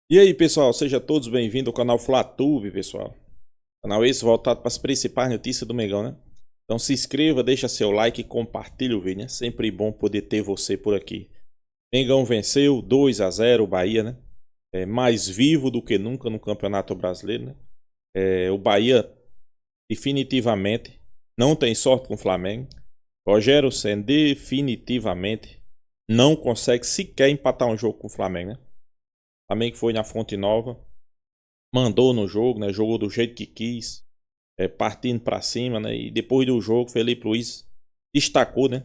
E aí, pessoal, sejam todos bem-vindos ao canal FlaTube, pessoal. Canal esse voltado para as principais notícias do Mengão, né? Então se inscreva, deixa seu like e compartilhe o vídeo, né? Sempre bom poder ter você por aqui. Mengão venceu 2-0 o Bahia, né? Mais vivo do que nunca no Campeonato Brasileiro, né? O Bahia definitivamente não tem sorte com o Flamengo. Rogério Ceni definitivamente não consegue sequer empatar um jogo com o Flamengo, né? O Flamengo foi na Fonte Nova, mandou no jogo, né? Jogou do jeito que quis, partindo para cima, né? E depois do jogo, Felipe Luiz destacou, né?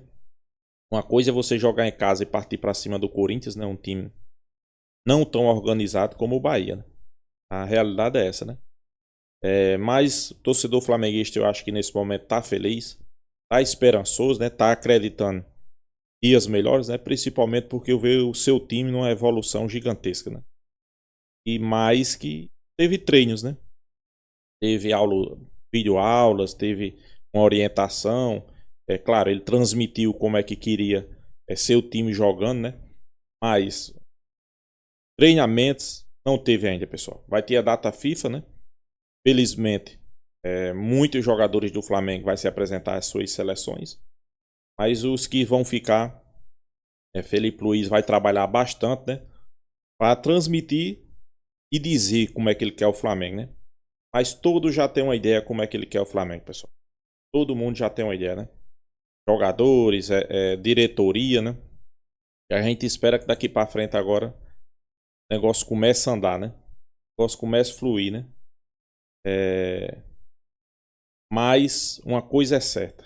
Uma coisa é você jogar em casa e partir para cima do Corinthians, né? Um time não tão organizado como o Bahia, né? A realidade é essa, né? Mas o torcedor flamenguista, eu acho que nesse momento tá feliz, tá esperançoso, né? Tá acreditando dias melhores, né? Principalmente porque eu vejo o seu time numa evolução gigantesca, né? E mais que teve treinos, né? Teve aula, videoaulas, teve uma orientação. É claro, ele transmitiu como é que queria ser o time jogando, né? Mas treinamentos não teve ainda, pessoal. Vai ter a data FIFA, né? Felizmente, muitos jogadores do Flamengo vai se apresentar às suas seleções. Mas os que vão ficar, Felipe Luiz vai trabalhar bastante, né? Para transmitir e dizer como é que ele quer o Flamengo, né? Mas todos já têm uma ideia como é que ele quer o Flamengo, pessoal. Todo mundo já tem uma ideia, né? Jogadores, diretoria, né? E a gente espera que daqui para frente agora o negócio comece a andar, né? O negócio comece a fluir, né? É... Mas uma coisa é certa.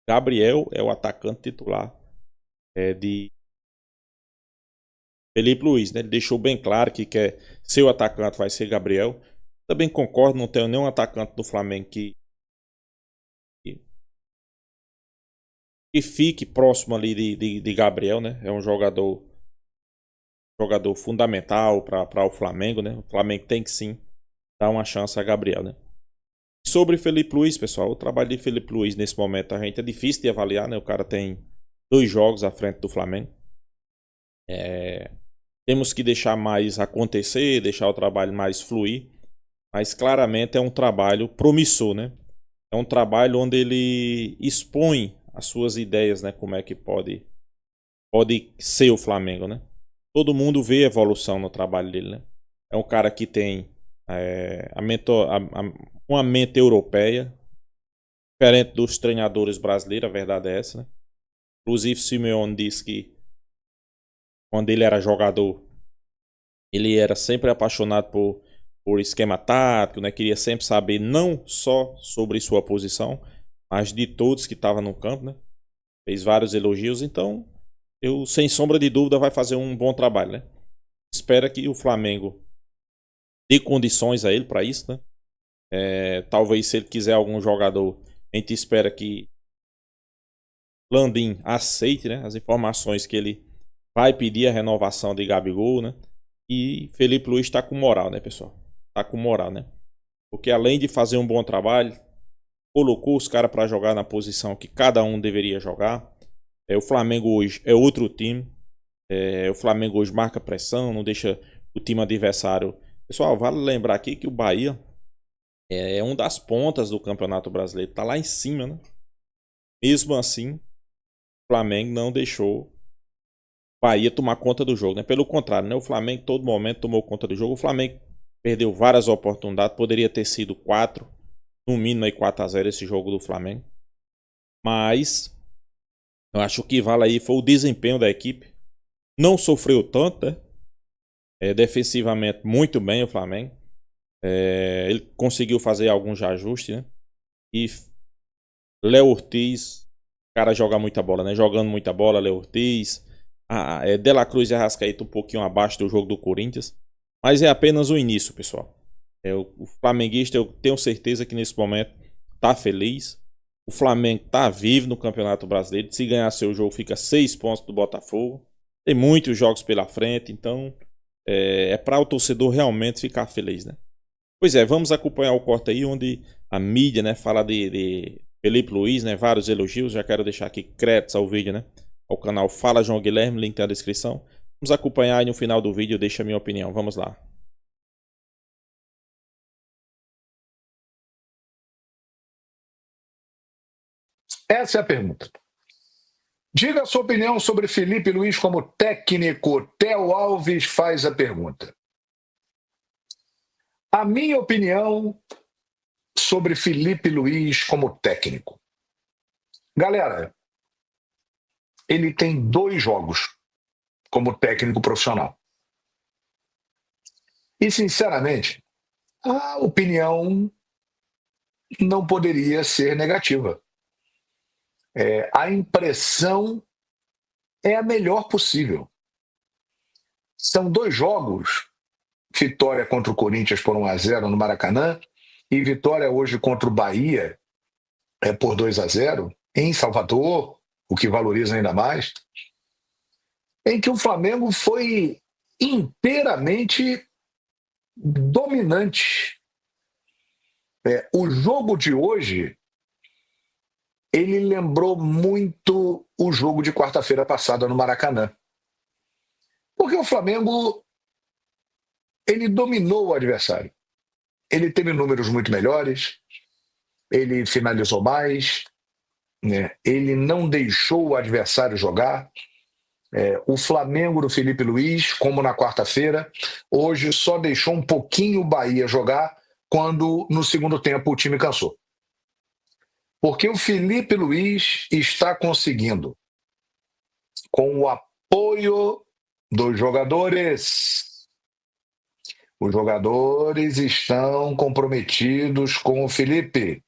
Gabriel é o atacante titular de Felipe Luiz, né? Ele deixou bem claro que quer ser o atacante vai ser Gabriel. Também concordo, não tenho nenhum atacante do Flamengo que fique próximo ali de Gabriel, né? É um jogador fundamental para o Flamengo, né? O Flamengo tem que sim dar uma chance a Gabriel, né? Sobre Felipe Luiz, pessoal, o trabalho de Felipe Luiz nesse momento a gente é difícil de avaliar, né? O cara tem 2 jogos à frente do Flamengo. É, Temos que deixar mais acontecer, deixar o trabalho mais fluir, mas claramente é um trabalho promissor, né? É um trabalho onde ele expõe as suas ideias, né? Como é que pode ser o Flamengo, né? Todo mundo vê evolução no trabalho dele, né? É um cara que tem uma mente europeia, diferente dos treinadores brasileiros, a verdade é essa, né? Inclusive, Simeone disse que quando ele era jogador, ele era sempre apaixonado por esquema tático, né? Queria sempre saber não só sobre sua posição, mas de todos que estavam no campo, né? Fez vários elogios, então eu, sem sombra de dúvida, vai fazer um bom trabalho, né? Espera que o Flamengo dê condições a ele para isso, né? Talvez se ele quiser algum jogador, a gente espera que Landim aceite, né, as informações que ele vai pedir a renovação de Gabigol, né? E Felipe Luiz está com moral, né, pessoal? Tá com moral, né? Porque além de fazer um bom trabalho, colocou os caras para jogar na posição que cada um deveria jogar. O Flamengo hoje é outro time. O Flamengo hoje marca pressão, não deixa o time adversário. Pessoal, vale lembrar aqui que o Bahia é um das pontas do Campeonato Brasileiro, tá lá em cima, né? Mesmo assim, o Flamengo não deixou o Bahia tomar conta do jogo, né? Pelo contrário, né? O Flamengo todo momento tomou conta do jogo. O Flamengo perdeu várias oportunidades, poderia ter sido 4, no mínimo aí 4-0 esse jogo do Flamengo. Mas eu acho que vale aí foi o desempenho da equipe. Não sofreu tanto, né? Defensivamente muito bem o Flamengo. Ele conseguiu fazer alguns ajustes, né? E Léo Ortiz, o cara joga muita bola, né? Jogando muita bola, Léo Ortiz. De La Cruz e Arrascaeta um pouquinho abaixo do jogo do Corinthians. Mas é apenas o início, pessoal. O flamenguista, eu tenho certeza que nesse momento tá feliz. O Flamengo tá vivo no Campeonato Brasileiro. Se ganhar seu jogo, fica 6 pontos do Botafogo. Tem muitos jogos pela frente, então é para o torcedor realmente ficar feliz, né? Pois é, vamos acompanhar o corte aí, onde a mídia, né, fala de Felipe Luiz, né, vários elogios. Já quero deixar aqui créditos ao vídeo, né, ao canal Fala João Guilherme, link na descrição. Vamos acompanhar aí no final do vídeo, deixa a minha opinião. Vamos lá. Essa é a pergunta. Diga a sua opinião sobre Felipe Luiz como técnico. Theo Alves faz a pergunta. A minha opinião sobre Felipe Luiz como técnico. Galera, ele tem 2 jogos como técnico profissional. E, sinceramente, a opinião não poderia ser negativa. A impressão é a melhor possível. São 2 jogos, vitória contra o Corinthians por 1-0 no Maracanã e vitória hoje contra o Bahia por 2-0 em Salvador, o que valoriza ainda mais, em que o Flamengo foi inteiramente dominante. O jogo de hoje, ele lembrou muito o jogo de quarta-feira passada no Maracanã. Porque o Flamengo, ele dominou o adversário. Ele teve números muito melhores, ele finalizou mais, né? Ele não deixou o adversário jogar. O Flamengo do Felipe Luiz, como na quarta-feira, hoje só deixou um pouquinho o Bahia jogar quando, no segundo tempo, o time cansou. Porque o Felipe Luiz está conseguindo, com o apoio dos jogadores. Os jogadores estão comprometidos com o Felipe.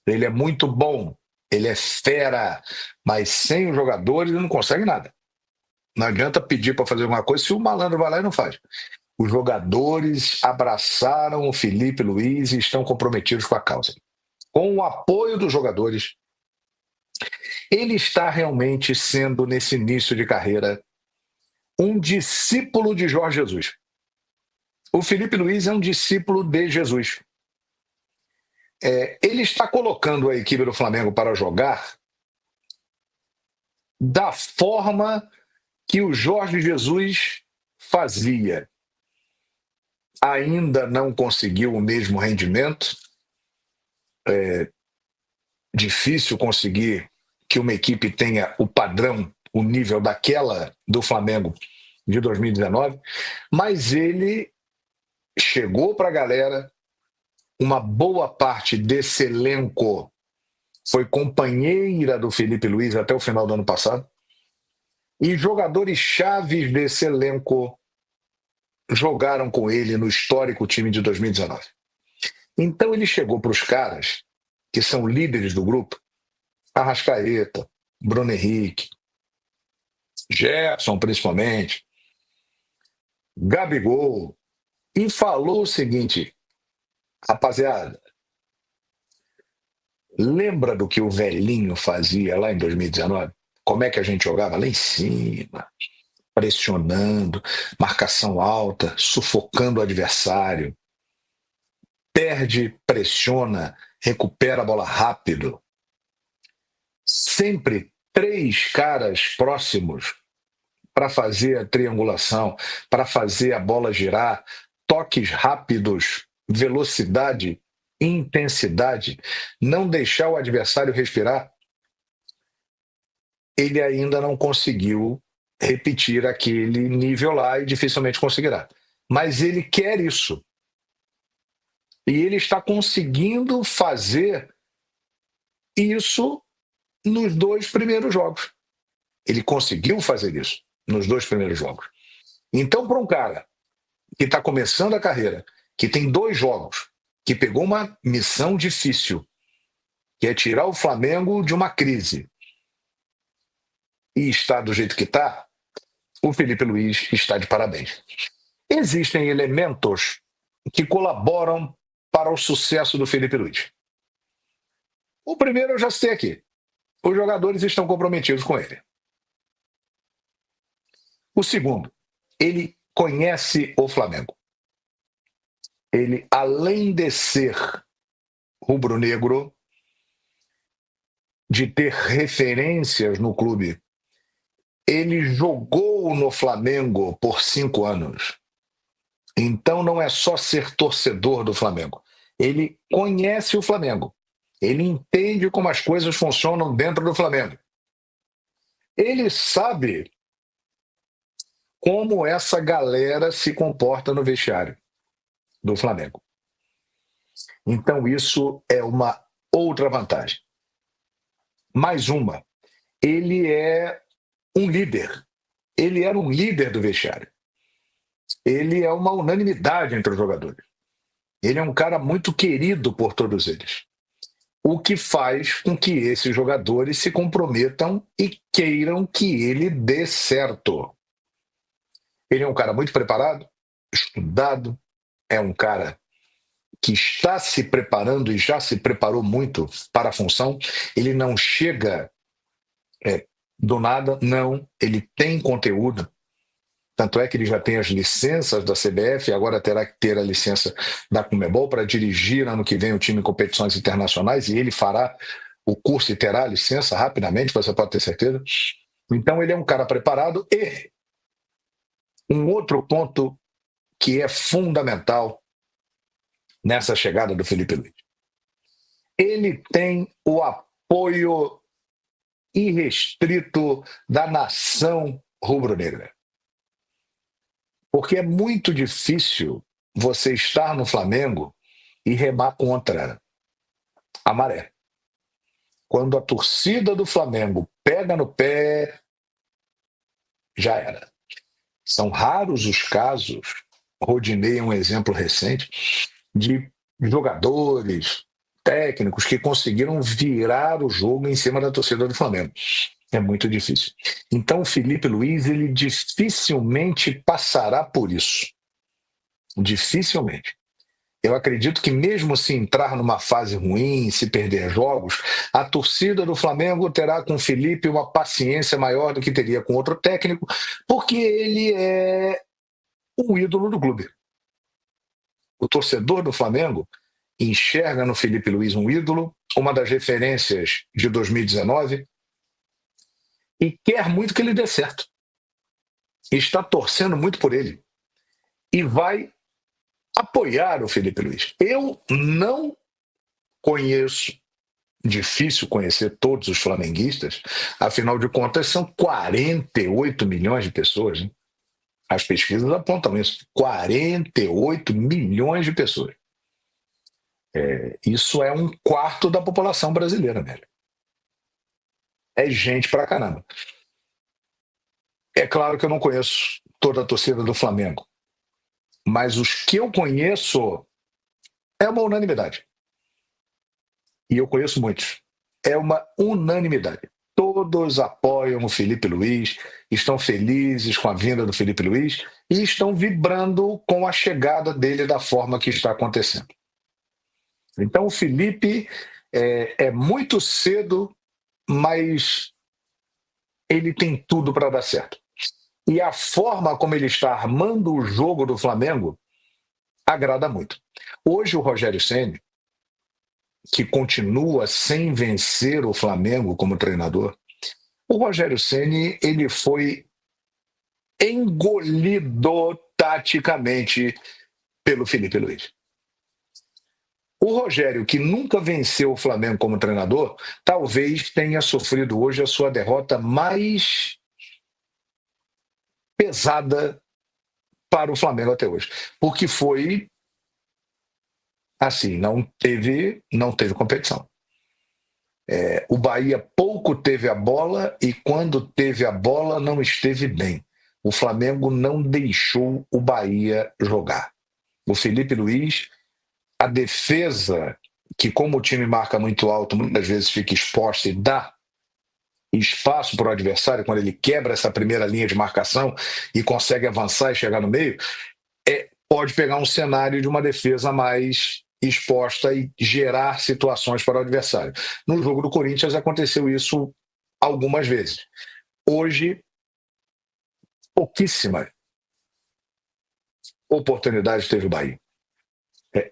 Ele é muito bom, ele é fera, mas sem os jogadores ele não consegue nada. Não adianta pedir para fazer alguma coisa se o malandro vai lá e não faz. Os jogadores abraçaram o Felipe Luiz e estão comprometidos com a causa. Com o apoio dos jogadores, ele está realmente sendo, nesse início de carreira, um discípulo de Jorge Jesus. O Felipe Luiz é um discípulo de Jesus. Ele está colocando a equipe do Flamengo para jogar da forma que o Jorge Jesus fazia. Ainda não conseguiu o mesmo rendimento. Difícil conseguir que uma equipe tenha o padrão, o nível daquela do Flamengo de 2019, mas ele chegou para a galera. Uma boa parte desse elenco foi companheira do Felipe Luiz até o final do ano passado. E jogadores chaves desse elenco jogaram com ele no histórico time de 2019. Então ele chegou para os caras, que são líderes do grupo, Arrascaeta, Bruno Henrique, Gerson principalmente, Gabigol, e falou o seguinte: rapaziada, lembra do que o velhinho fazia lá em 2019? Como é que a gente jogava? Lá em cima, pressionando, marcação alta, sufocando o adversário. Perde, pressiona, recupera a bola rápido. Sempre 3 caras próximos para fazer a triangulação, para fazer a bola girar, toques rápidos, velocidade, intensidade, não deixar o adversário respirar. Ele ainda não conseguiu repetir aquele nível lá e dificilmente conseguirá. Mas ele quer isso. E ele está conseguindo fazer isso nos 2 primeiros jogos. Ele conseguiu fazer isso nos 2 primeiros jogos. Então, para um cara que está começando a carreira, que tem 2 jogos, que pegou uma missão difícil, que é tirar o Flamengo de uma crise, e está do jeito que está, o Felipe Luiz está de parabéns. Existem elementos que colaboram para o sucesso do Felipe Luiz. O primeiro eu já citei aqui. Os jogadores estão comprometidos com ele. O segundo, ele conhece o Flamengo. Ele, além de ser rubro-negro, de ter referências no clube, ele jogou no Flamengo por 5 anos. Então não é só ser torcedor do Flamengo. Ele conhece o Flamengo. Ele entende como as coisas funcionam dentro do Flamengo. Ele sabe como essa galera se comporta no vestiário do Flamengo. Então isso é uma outra vantagem. Mais uma, ele é um líder. Ele era um líder do vestiário. Ele é uma unanimidade entre os jogadores. Ele é um cara muito querido por todos eles. O que faz com que esses jogadores se comprometam e queiram que ele dê certo. Ele é um cara muito preparado, estudado, é um cara que está se preparando e já se preparou muito para a função. Ele não chega do nada, não. Ele tem conteúdo. Tanto é que ele já tem as licenças da CBF, agora terá que ter a licença da Conmebol para dirigir ano que vem o time em competições internacionais, e ele fará o curso e terá a licença rapidamente, você pode ter certeza. Então ele é um cara preparado. E um outro ponto que é fundamental nessa chegada do Felipe Luiz. Ele tem o apoio irrestrito da nação rubro-negra. Porque é muito difícil você estar no Flamengo e remar contra a maré. Quando a torcida do Flamengo pega no pé, já era. São raros os casos, Rodinei é um exemplo recente, de jogadores, técnicos que conseguiram virar o jogo em cima da torcida do Flamengo. É muito difícil. Então o Felipe Luiz, ele dificilmente passará por isso. Dificilmente. Eu acredito que mesmo se entrar numa fase ruim, se perder jogos, a torcida do Flamengo terá com o Felipe uma paciência maior do que teria com outro técnico, porque ele é o ídolo do clube. O torcedor do Flamengo enxerga no Felipe Luiz um ídolo, uma das referências de 2019, e quer muito que ele dê certo. Está torcendo muito por ele. E vai apoiar o Felipe Luiz. Eu não conheço, difícil conhecer todos os flamenguistas, afinal de contas são 48 milhões de pessoas. Hein? As pesquisas apontam isso. 48 milhões de pessoas. Isso é 1/4 da população brasileira, velho. É gente pra caramba. É claro que eu não conheço toda a torcida do Flamengo, mas os que eu conheço é uma unanimidade. E eu conheço muitos. É uma unanimidade. Todos apoiam o Felipe Luiz, estão felizes com a vinda do Felipe Luiz e estão vibrando com a chegada dele da forma que está acontecendo. Então o Felipe é muito cedo, mas ele tem tudo para dar certo. E a forma como ele está armando o jogo do Flamengo agrada muito. Hoje o Rogério Ceni, que continua sem vencer o Flamengo como treinador, o Rogério Ceni, ele foi engolido taticamente pelo Felipe Luiz. O Rogério, que nunca venceu o Flamengo como treinador, talvez tenha sofrido hoje a sua derrota mais pesada para o Flamengo até hoje. Porque foi assim, não teve competição. O Bahia pouco teve a bola e quando teve a bola não esteve bem. O Flamengo não deixou o Bahia jogar. O Felipe Luiz, a defesa, que como o time marca muito alto, muitas vezes fica exposta e dá espaço para o adversário, quando ele quebra essa primeira linha de marcação e consegue avançar e chegar no meio, pode pegar um cenário de uma defesa mais exposta e gerar situações para o adversário. No jogo do Corinthians aconteceu isso algumas vezes. Hoje, pouquíssima oportunidade teve o Bahia.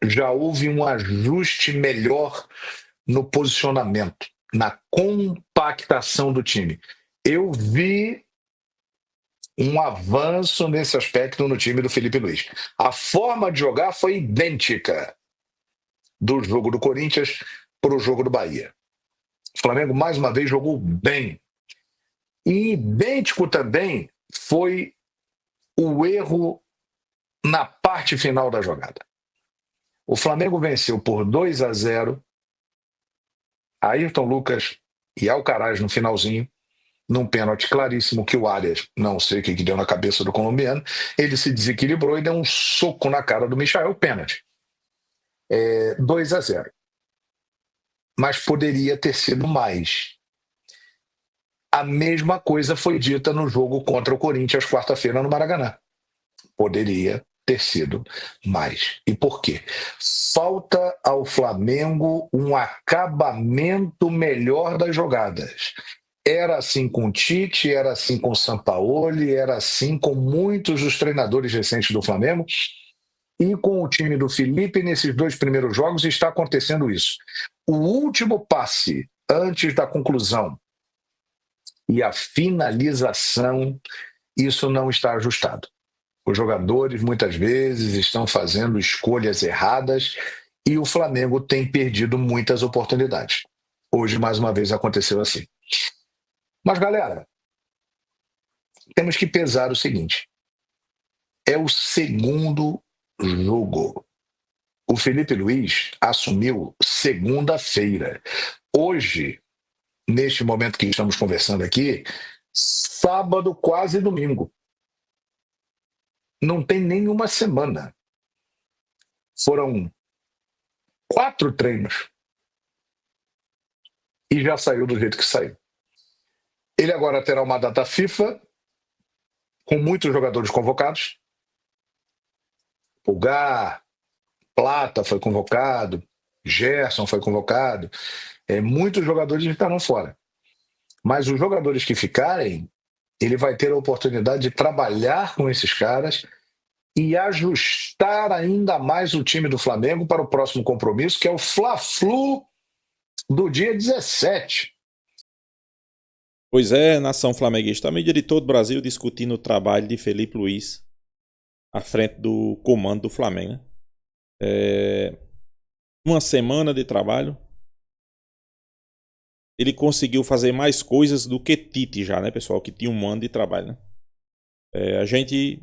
Já houve um ajuste melhor no posicionamento, na compactação do time. Eu vi um avanço nesse aspecto no time do Felipe Luiz. A forma de jogar foi idêntica do jogo do Corinthians para o jogo do Bahia. O Flamengo, mais uma vez, jogou bem. E idêntico também foi o erro na parte final da jogada. O Flamengo venceu por 2-0. Ayrton Lucas e Alcaraz no finalzinho, num pênalti claríssimo que o Arias, não sei o que deu na cabeça do colombiano, ele se desequilibrou e deu um soco na cara do Michael, pênalti. 2-0. Mas poderia ter sido mais. A mesma coisa foi dita no jogo contra o Corinthians, quarta-feira, no Maracanã. Poderia ter sido mais. E por quê? Falta ao Flamengo um acabamento melhor das jogadas. Era assim com o Tite, era assim com o Sampaoli, era assim com muitos dos treinadores recentes do Flamengo. E com o time do Felipe, nesses 2 primeiros jogos, está acontecendo isso. O último passe antes da conclusão e a finalização, isso não está ajustado. Os jogadores, muitas vezes, estão fazendo escolhas erradas e o Flamengo tem perdido muitas oportunidades. Hoje, mais uma vez, aconteceu assim. Mas, galera, temos que pesar o seguinte. É o segundo jogo. O Felipe Luiz assumiu segunda-feira. Hoje, neste momento que estamos conversando aqui, sábado, quase domingo. Não tem nenhuma semana. Foram 4 treinos. E já saiu do jeito que saiu. Ele agora terá uma data FIFA, com muitos jogadores convocados. Pulgar, Plata foi convocado, Gerson foi convocado. Muitos jogadores estarão fora. Mas os jogadores que ficarem, ele vai ter a oportunidade de trabalhar com esses caras e ajustar ainda mais o time do Flamengo para o próximo compromisso, que é o Fla-Flu do dia 17. Pois é, nação flamenguista. A mídia de todo o Brasil discutindo o trabalho de Felipe Luiz à frente do comando do Flamengo. Né? Uma semana de trabalho. Ele conseguiu fazer mais coisas do que Tite já, né, pessoal? Que tinha um ano de trabalho, né? A gente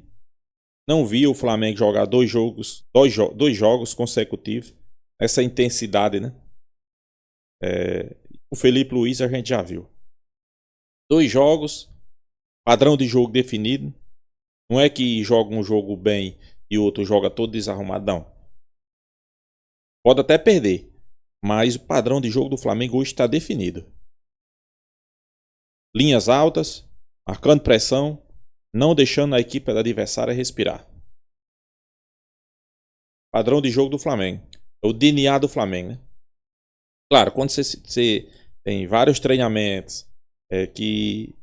não via o Flamengo jogar dois jogos consecutivos. Essa intensidade, né? O Felipe Luiz a gente já viu. 2 jogos, padrão de jogo definido. Não é que joga um jogo bem e o outro joga todo desarrumado, não. Pode até perder, mas o padrão de jogo do Flamengo hoje está definido. Linhas altas, marcando pressão, não deixando a equipe adversária respirar. Padrão de jogo do Flamengo. É o DNA do Flamengo, né? Claro, quando você tem vários treinamentos que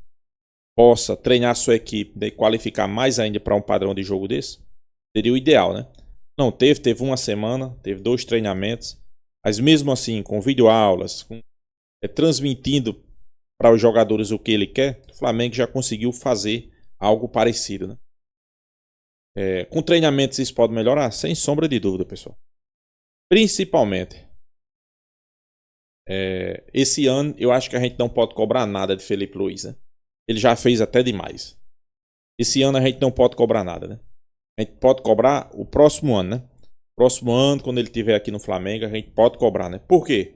possa treinar a sua equipe e qualificar mais ainda para um padrão de jogo desse, seria o ideal, né? Não teve uma semana, teve 2 treinamentos, mas mesmo assim, com videoaulas, transmitindo para os jogadores o que ele quer, o Flamengo já conseguiu fazer algo parecido, né? Com treinamentos isso pode melhorar? Sem sombra de dúvida, pessoal. Principalmente, esse ano eu acho que a gente não pode cobrar nada de Felipe Luiz, né? Ele já fez até demais. Esse ano a gente não pode cobrar nada, né? A gente pode cobrar o próximo ano, né? Próximo ano, quando ele estiver aqui no Flamengo, a gente pode cobrar, né? Por quê?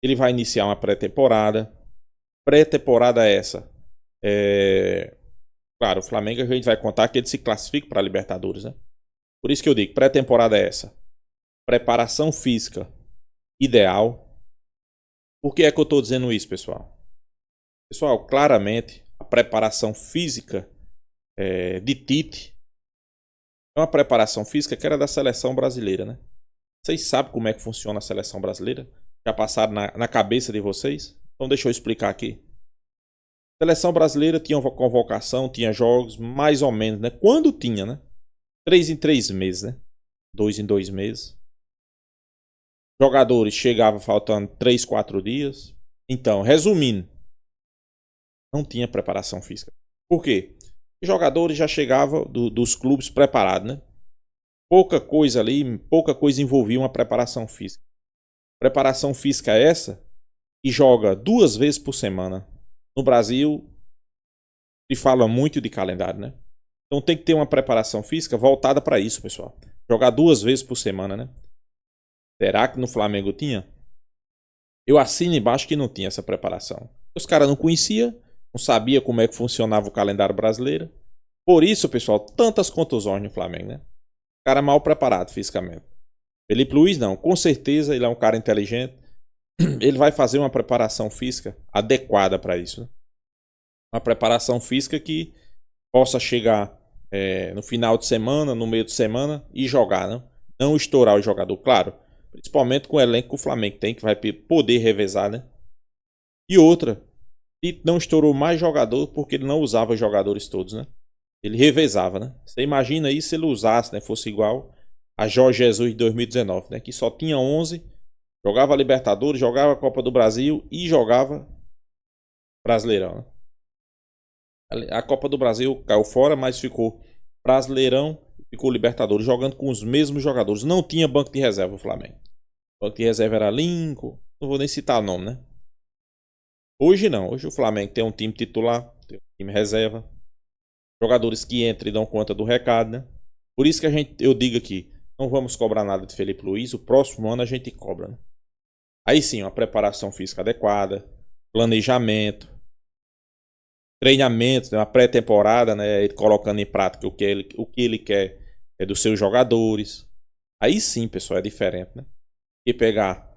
Ele vai iniciar uma pré-temporada. Pré-temporada essa. Claro, o Flamengo a gente vai contar que ele se classifica para a Libertadores, né? Por isso que eu digo, pré-temporada é essa. Preparação física ideal. Por que é que eu estou dizendo isso, pessoal? Pessoal, claramente, a preparação física de Tite é uma preparação física que era da seleção brasileira, né? Vocês sabem como é que funciona a seleção brasileira? Já passaram na cabeça de vocês? Então deixa eu explicar aqui. A seleção brasileira tinha uma convocação, tinha jogos mais ou menos, né? Quando tinha, né? 3 em 3 meses, né? 2 em 2 meses. Jogadores chegavam faltando 3, 4 dias. Então, resumindo, não tinha preparação física. Por quê? Os jogadores já chegavam dos clubes preparados, né? Pouca coisa ali, pouca coisa envolvia uma preparação física. Preparação física essa e joga 2 vezes por semana. No Brasil, se fala muito de calendário, né? Então tem que ter uma preparação física voltada para isso, pessoal. Jogar 2 vezes por semana, né? Será que no Flamengo tinha? Eu assino embaixo que não tinha essa preparação. Os caras não conheciam, não sabia como é que funcionava o calendário brasileiro. Por isso, pessoal, tantas contusões no Flamengo, né? O cara mal preparado fisicamente. Felipe Luiz não, com certeza ele é um cara inteligente. Ele vai fazer uma preparação física adequada para isso, né? Uma preparação física que possa chegar no final de semana, no meio de semana e jogar, né? Não estourar o jogador, claro. Principalmente com o elenco que o Flamengo tem, que vai poder revezar, né? E outra, ele não estourou mais jogador porque ele não usava os jogadores todos, né? Ele revezava, né? Você imagina aí se ele usasse, né? Fosse igual a Jorge Jesus de 2019, né? Que só tinha 11, jogava Libertadores, jogava Copa do Brasil e jogava Brasileirão, né? A Copa do Brasil caiu fora, mas ficou Brasileirão e ficou Libertadores, jogando com os mesmos jogadores. Não tinha banco de reserva o Flamengo. O banco de reserva era Lincoln, não vou nem citar o nome, né? Hoje não, hoje o Flamengo tem um time titular, tem um time reserva, jogadores que entram e dão conta do recado, né? Por isso que eu digo aqui, não vamos cobrar nada de Felipe Luiz, o próximo ano a gente cobra, né? Aí sim, uma preparação física adequada, planejamento, treinamento, né? Uma pré-temporada, né? Ele colocando em prática o que ele quer dos seus jogadores. Aí sim, pessoal, é diferente, né? E pegar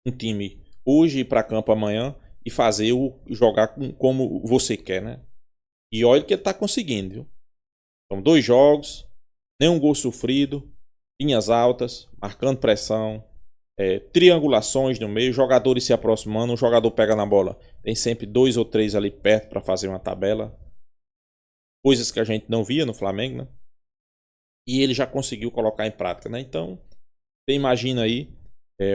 um time hoje ir para campo amanhã e fazer jogar como você quer, né? E olha que ele tá conseguindo, viu? São 2 jogos, nenhum gol sofrido, linhas altas, marcando pressão, triangulações no meio, jogadores se aproximando, um jogador pega na bola, tem sempre 2 ou 3 ali perto para fazer uma tabela. Coisas que a gente não via no Flamengo, né? E ele já conseguiu colocar em prática, né? Então, você imagina aí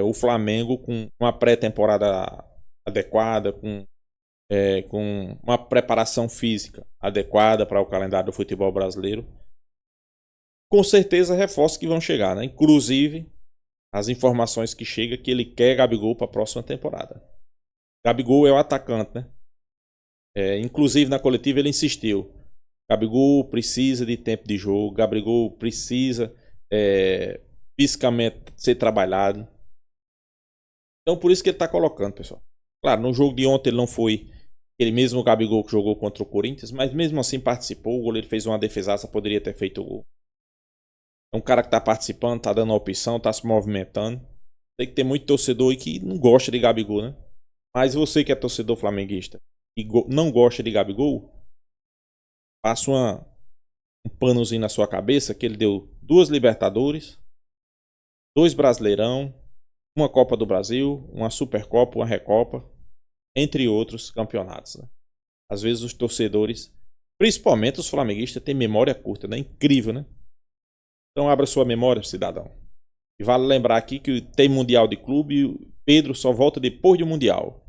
o Flamengo com uma pré-temporada adequada, com uma preparação física adequada para o calendário do futebol brasileiro. Com certeza reforços que vão chegar, né? Inclusive as informações que chegam que ele quer Gabigol para a próxima temporada. Gabigol é o atacante, né? Inclusive na coletiva ele insistiu. Gabigol precisa de tempo de jogo, Gabigol precisa fisicamente ser trabalhado. Então por isso que ele está colocando, pessoal. Claro, no jogo de ontem ele não foi aquele mesmo Gabigol que jogou contra o Corinthians, mas mesmo assim participou. O goleiro fez uma defesaça, poderia ter feito o gol. É um cara que tá participando, tá dando opção, tá se movimentando. Tem que ter muito torcedor aí que não gosta de Gabigol, né? Mas você que é torcedor flamenguista e não gosta de Gabigol, passa um panozinho na sua cabeça que ele deu 2 Libertadores, 2 Brasileirão, uma Copa do Brasil, uma Supercopa, uma Recopa, entre outros campeonatos, né? Às vezes os torcedores, principalmente os flamenguistas, têm memória curta, né? Incrível, né? Então abra sua memória, cidadão. E vale lembrar aqui que tem Mundial de Clube e o Pedro só volta depois do Mundial.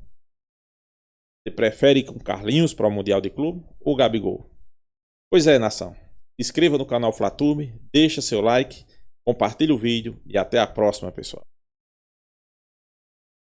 Você prefere ir com Carlinhos para o Mundial de Clube ou Gabigol? Pois é, nação. Se inscreva no canal Flatube, deixa seu like, compartilhe o vídeo e até a próxima, pessoal.